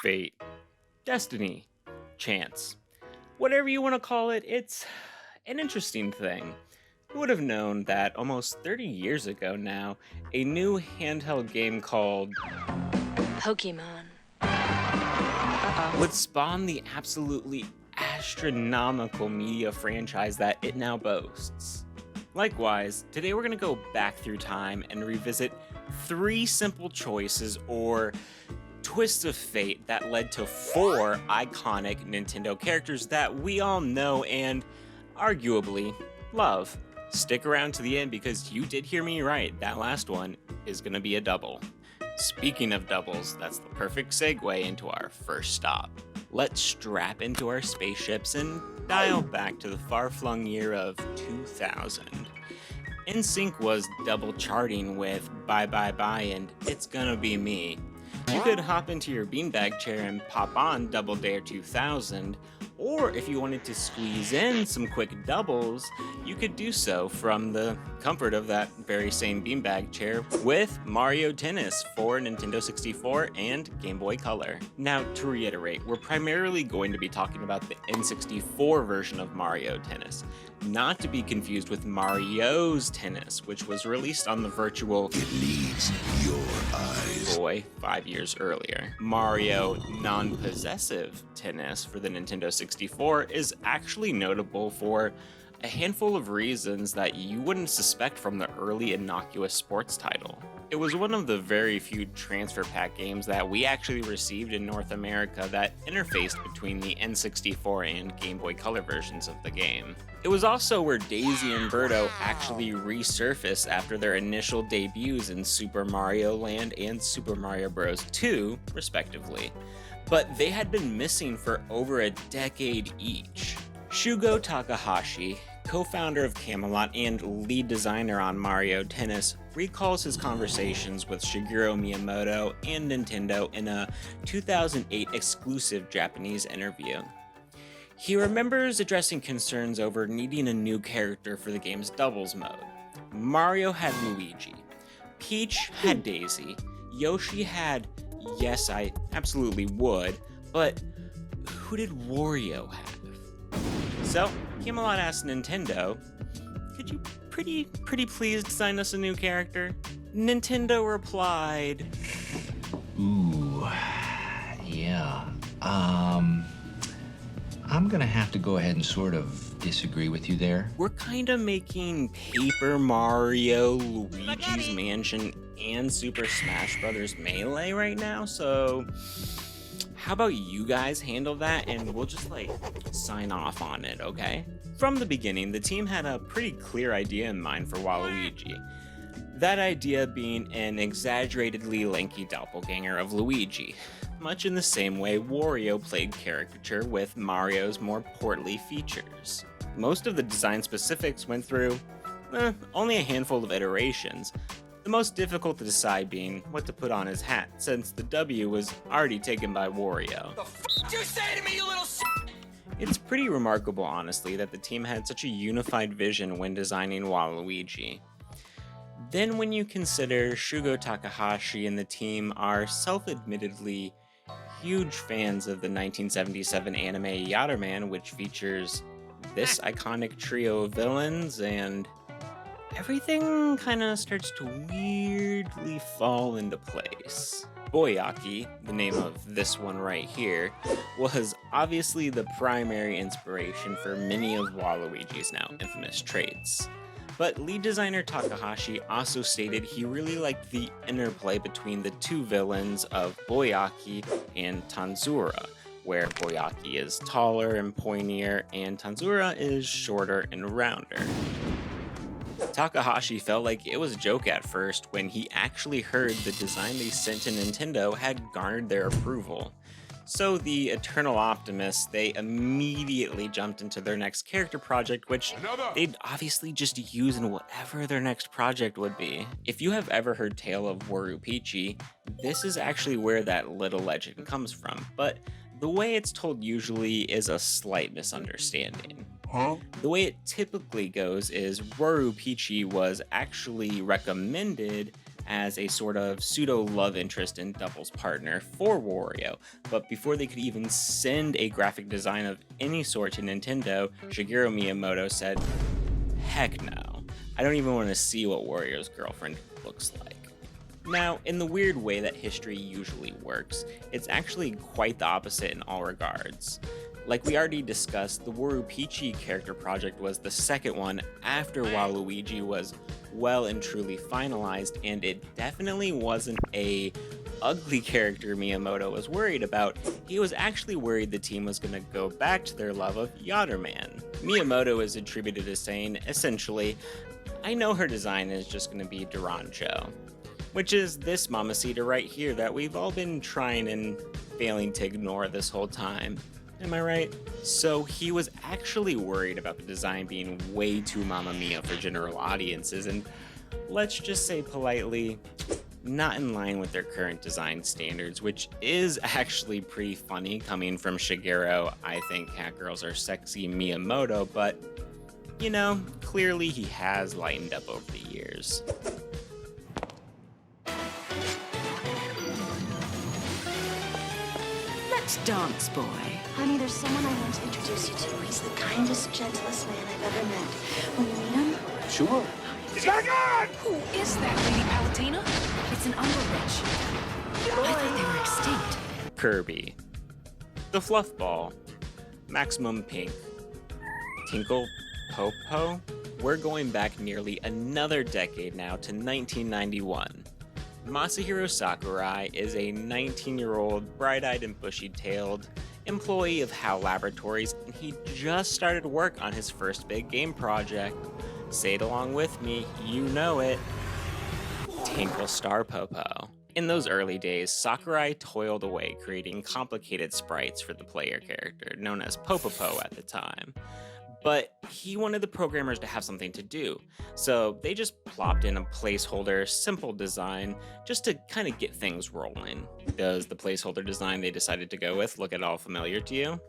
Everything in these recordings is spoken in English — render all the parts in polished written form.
fate, destiny, chance. Whatever you want to call it, it's an interesting thing. Who would have known that almost 30 years ago now, a new handheld game called Pokemon would spawn the absolutely astronomical media franchise that it now boasts. Likewise, today we're going to go back through time and revisit 3 simple choices or twists of fate that led to 4 iconic Nintendo characters that we all know and arguably love. Stick around to the end because you did hear me right, that last one is going to be a double. Speaking of doubles, that's the perfect segue into our first stop. Let's strap into our spaceships and dial back to the far-flung year of 2000. NSYNC was double charting with Bye Bye Bye and It's Gonna Be Me. You could hop into your beanbag chair and pop on Double Dare 2000, or if you wanted to squeeze in some quick doubles, you could do so from the comfort of that very same beanbag chair with Mario Tennis for Nintendo 64 and Game Boy Color. Now, to reiterate, we're primarily going to be talking about the N64 version of Mario Tennis, not to be confused with Mario's Tennis, which was released on the virtual It needs your eyes. Boy 5 years earlier. Mario non-possessive Tennis for the Nintendo 64 is actually notable for a handful of reasons that you wouldn't suspect from the early innocuous sports title. It was one of the very few transfer pack games that we actually received in North America that interfaced between the N64 and Game Boy Color versions of the game. It was also where Daisy and Birdo actually resurfaced after their initial debuts in Super Mario Land and Super Mario Bros. 2, respectively. But they had been missing for over a decade each. Shugo Takahashi, co-founder of Camelot and lead designer on Mario Tennis, recalls his conversations with Shigeru Miyamoto and Nintendo in a 2008 exclusive Japanese interview. He remembers addressing concerns over needing a new character for the game's doubles mode. Mario had Luigi, Peach had Daisy, Yoshi had Yes, I absolutely would, but who did Wario have? So, Camelot asked Nintendo, could you pretty please design us a new character? Nintendo replied, Ooh, yeah. I'm gonna have to go ahead and sort of disagree with you there. we're kinda making Paper Mario, Luigi's Mansion, and Super Smash Bros. Melee right now, so how about you guys handle that and we'll just sign off on it, okay? From the beginning, the team had a pretty clear idea in mind for Waluigi. That idea being an exaggeratedly lanky doppelganger of Luigi, much in the same way Wario played caricature with Mario's more portly features. Most of the design specifics went through only a handful of iterations, the most difficult to decide being what to put on his hat, since the W was already taken by Wario. The f*** you say to me, you little s***? It's pretty remarkable, honestly, that the team had such a unified vision when designing Waluigi. Then when you consider Shugo Takahashi and the team are self-admittedly huge fans of the 1977 anime Yatterman, which features this iconic trio of villains, and everything kinda starts to weirdly fall into place. Boyaki, the name of this one right here, was obviously the primary inspiration for many of Waluigi's now infamous traits. But lead designer Takahashi also stated he really liked the interplay between the two villains of Boyaki and Tanzura, where Boyaki is taller and pointier and Tanzura is shorter and rounder. Takahashi felt like it was a joke at first when he actually heard the design they sent to Nintendo had garnered their approval. So the Eternal Optimists, they immediately jumped into their next character project, which they'd obviously just use in whatever their next project would be. If you have ever heard tale of Warupichi, this is actually where that little legend comes from, but the way it's told usually is a slight misunderstanding. The way it typically goes is Warupichi was actually recommended as a sort of pseudo love interest and doubles partner for Wario. But before they could even send a graphic design of any sort to Nintendo, Shigeru Miyamoto said, "Heck no. I don't even want to see what Wario's girlfriend looks like." Now, in the weird way that history usually works, it's actually quite the opposite in all regards. Like we already discussed, the Waluigi character project was the second one after Waluigi was well and truly finalized, and it definitely wasn't a ugly character Miyamoto was worried about. He was actually worried the team was going to go back to their love of Yatterman. Miyamoto is attributed as saying, essentially, "I know her design is just going to be Durancho," which is this mamacita right here that we've all been trying and failing to ignore this whole time. Am I right? So he was actually worried about the design being way too Mamma Mia for general audiences, and let's just say politely, not in line with their current design standards, which is actually pretty funny coming from Shigeru, "I think cat girls are sexy" Miyamoto, but, you know, clearly he has lightened up over the years. Let's dance, boy. Honey, there's someone I want to introduce you to. He's the kindest, gentlest man I've ever met. Will you meet him? Sure. Who is that, Lady Palatina? It's an Underwitch. I thought they were extinct. Kirby, the Fluff Ball, Maximum Pink, Tinkle Popo. We're going back nearly another decade now to 1991. Masahiro Sakurai is a 19-year-old, bright-eyed and bushy-tailed employee of Hal Laboratories, and he just started work on his first big game project. Say it along with me, you know it. Tinkle Star Popo. In those early days, Sakurai toiled away creating complicated sprites for the player character, known as Popopo at the time. But he wanted the programmers to have something to do, so they just plopped in a placeholder, simple design, just to kind of get things rolling. Does the placeholder design they decided to go with look at all familiar to you?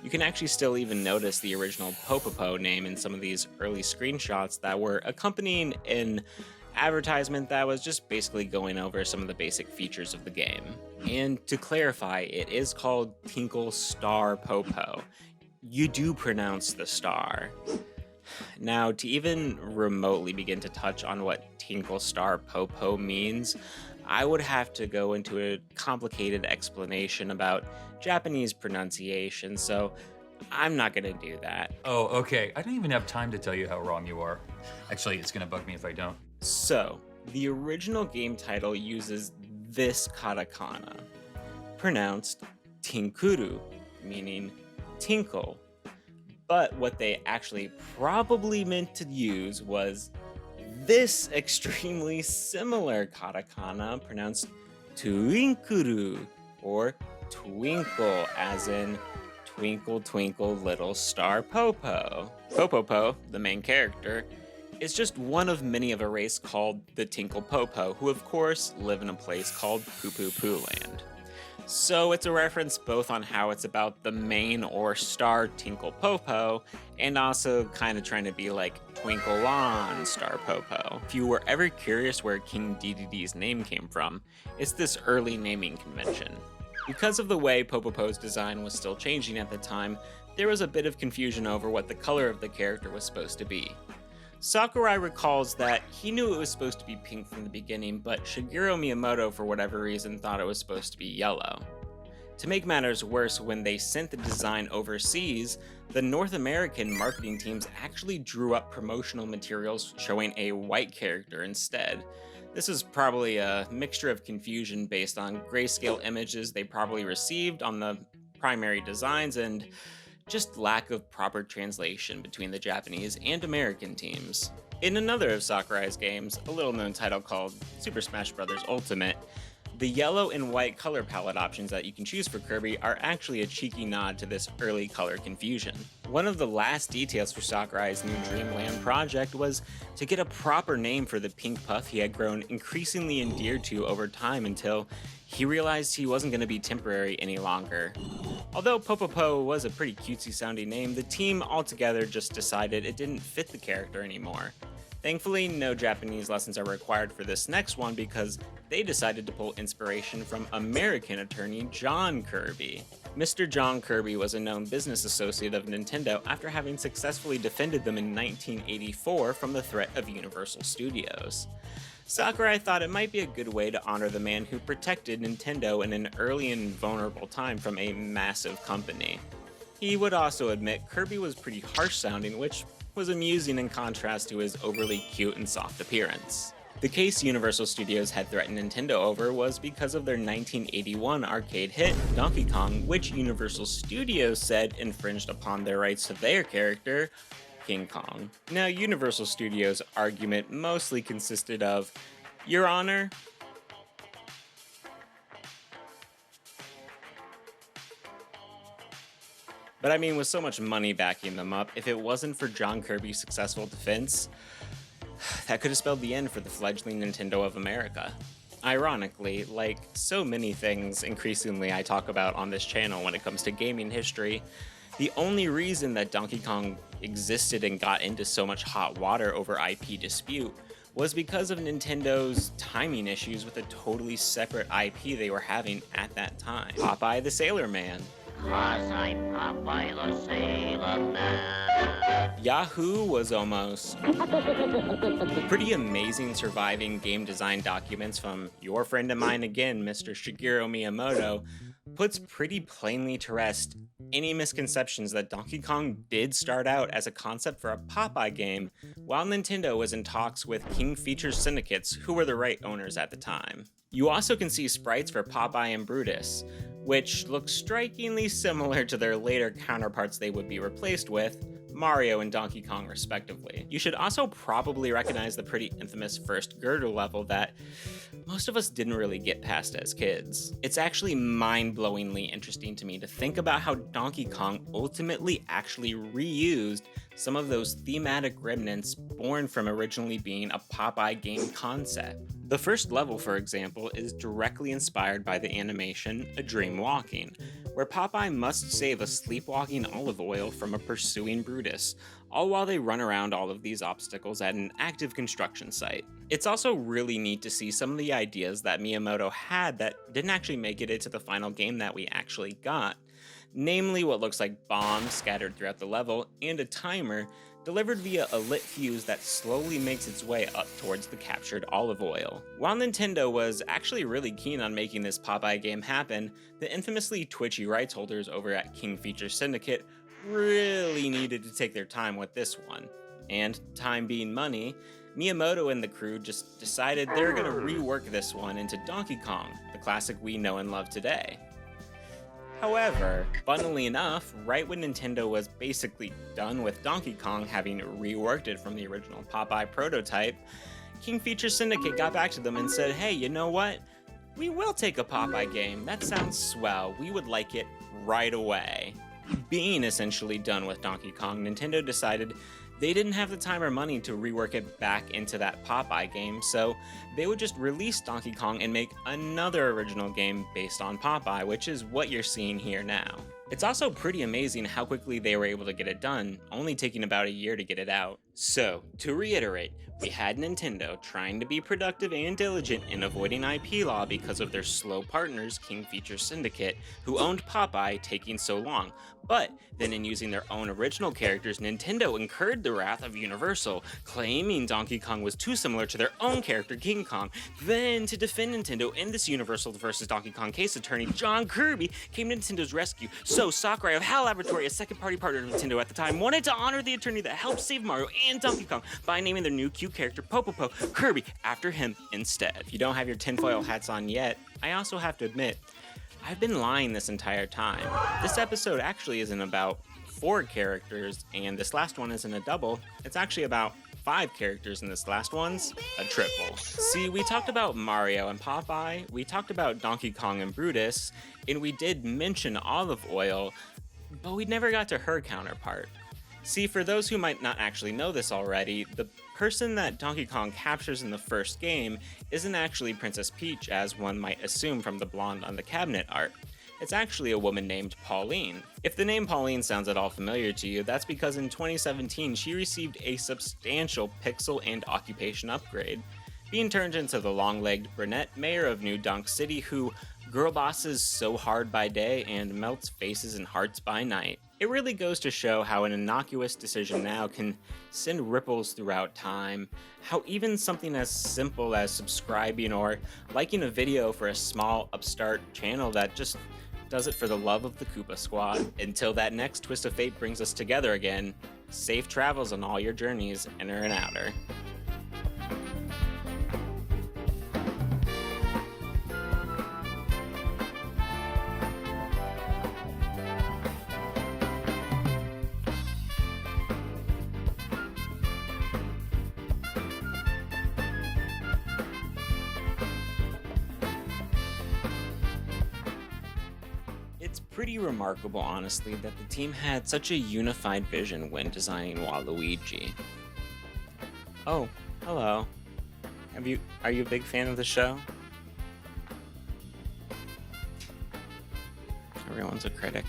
You can actually still even notice the original Popopo name in some of these early screenshots that were accompanying an advertisement that was just basically going over some of the basic features of the game. And to clarify, it is called Tinkle Star Popo. You do pronounce the star. Now, to even remotely begin to touch on what Tinkle Star Popo means, I would have to go into a complicated explanation about Japanese pronunciation, so I'm not gonna do that. Oh, okay. I don't even have time to tell you how wrong you are. Actually, it's gonna bug me if I don't. So, the original game title uses this katakana, pronounced Tinkuru, meaning tinkle. But what they actually probably meant to use was this extremely similar katakana, pronounced tuinkuru, or twinkle, as in twinkle twinkle little star Popo. Popopo, the main character, is just one of many of a race called the Tinkle Popo, who of course live in a place called Poo Poo Poo Land. So it's a reference both on how it's about the main or star Tinkle Popo, and also kind of trying to be like Twinkle on Star Popo. If you were ever curious where King Dedede's name came from, it's this early naming convention. Because of the way Popopo's design was still changing at the time, there was a bit of confusion over what the color of the character was supposed to be. Sakurai recalls that he knew it was supposed to be pink from the beginning, but Shigeru Miyamoto, for whatever reason, thought it was supposed to be yellow. To make matters worse, when they sent the design overseas, the North American marketing teams actually drew up promotional materials showing a white character instead. This is probably a mixture of confusion based on grayscale images they probably received on the primary designs and just lack of proper translation between the Japanese and American teams. In another of Sakurai's games, a little-known title called Super Smash Bros. Ultimate, the yellow and white color palette options that you can choose for Kirby are actually a cheeky nod to this early color confusion. One of the last details for Sakurai's new Dreamland project was to get a proper name for the pink puff he had grown increasingly endeared to over time until he realized he wasn't going to be temporary any longer. Although Popopo was a pretty cutesy sounding name, the team altogether just decided it didn't fit the character anymore. Thankfully, no Japanese lessons are required for this next one because they decided to pull inspiration from American attorney John Kirby. Mr. John Kirby was a known business associate of Nintendo after having successfully defended them in 1984 from the threat of Universal Studios. Sakurai thought it might be a good way to honor the man who protected Nintendo in an early and vulnerable time from a massive company. He would also admit Kirby was pretty harsh sounding, which was amusing in contrast to his overly cute and soft appearance. The case Universal Studios had threatened Nintendo over was because of their 1981 arcade hit, Donkey Kong, which Universal Studios said infringed upon their rights to their character, King Kong. Now, Universal Studios' argument mostly consisted of, "Your Honor, but I mean, with so much money backing them up, if it wasn't for John Kirby's successful defense, that could have spelled the end for the fledgling Nintendo of America." Ironically, like so many things increasingly I talk about on this channel when it comes to gaming history, the only reason that Donkey Kong existed and got into so much hot water over IP dispute was because of Nintendo's timing issues with a totally separate IP they were having at that time. Popeye the Sailor Man. Yahoo was almost pretty amazing surviving game design documents from your friend of mine again, Mr. Shigeru Miyamoto, puts pretty plainly to rest any misconceptions that Donkey Kong did start out as a concept for a Popeye game, while Nintendo was in talks with King Features Syndicates, who were the right owners at the time. You also can see sprites for Popeye and Brutus, which look strikingly similar to their later counterparts they would be replaced with, Mario and Donkey Kong respectively. You should also probably recognize the pretty infamous first girder level that most of us didn't really get past as kids. It's actually mind-blowingly interesting to me to think about how Donkey Kong ultimately actually reused some of those thematic remnants born from originally being a Popeye game concept. The first level, for example, is directly inspired by the animation A Dream Walking, where Popeye must save a sleepwalking olive oil from a pursuing Brutus, all while they run around all of these obstacles at an active construction site. It's also really neat to see some of the ideas that Miyamoto had that didn't actually make it into the final game that we actually got, namely what looks like bombs scattered throughout the level and a timer delivered via a lit fuse that slowly makes its way up towards the captured olive oil. While Nintendo was actually really keen on making this Popeye game happen, the infamously twitchy rights holders over at King Features Syndicate really needed to take their time with this one. And time being money, Miyamoto and the crew just decided they're gonna rework this one into Donkey Kong, the classic we know and love today. However, funnily enough, right when Nintendo was basically done with Donkey Kong, having reworked it from the original Popeye prototype, King Features Syndicate got back to them and said, "Hey, you know what? We will take a Popeye game. That sounds swell. We would like it right away." Being essentially done with Donkey Kong, Nintendo decided they didn't have the time or money to rework it back into that Popeye game, so they would just release Donkey Kong and make another original game based on Popeye, which is what you're seeing here now. It's also pretty amazing how quickly they were able to get it done, only taking about a year to get it out. So, to reiterate, we had Nintendo trying to be productive and diligent in avoiding IP law because of their slow partners, King Features Syndicate, who owned Popeye, taking so long. But then in using their own original characters, Nintendo incurred the wrath of Universal, claiming Donkey Kong was too similar to their own character, King Kong. Then, to defend Nintendo in this Universal vs. Donkey Kong case, attorney John Kirby came to Nintendo's rescue. So Sakurai of Hal Laboratory, a second-party partner of Nintendo at the time, wanted to honor the attorney that helped save Mario and Donkey Kong by naming their new cute character Popopo Kirby after him instead. If you don't have your tinfoil hats on yet, I also have to admit, I've been lying this entire time. This episode actually isn't about 4 characters, and this last one isn't a double. It's actually about 5 characters, and this last one's a triple. See, we talked about Mario and Popeye, we talked about Donkey Kong and Brutus, and we did mention Olive Oil, but we never got to her counterpart. See, for those who might not actually know this already, the person that Donkey Kong captures in the first game isn't actually Princess Peach, as one might assume from the blonde on the cabinet art. It's actually a woman named Pauline. If the name Pauline sounds at all familiar to you, that's because in 2017 she received a substantial pixel and occupation upgrade, being turned into the long-legged brunette mayor of New Donk City who girl bosses so hard by day and melts faces and hearts by night. It really goes to show how an innocuous decision now can send ripples throughout time, how even something as simple as subscribing or liking a video for a small upstart channel that just does it for the love of the Koopa Squad. Until that next twist of fate brings us together again, safe travels on all your journeys, inner and outer. It's pretty remarkable, honestly, that the team had such a unified vision when designing Waluigi. Oh, hello. Are you a big fan of the show? Everyone's a critic.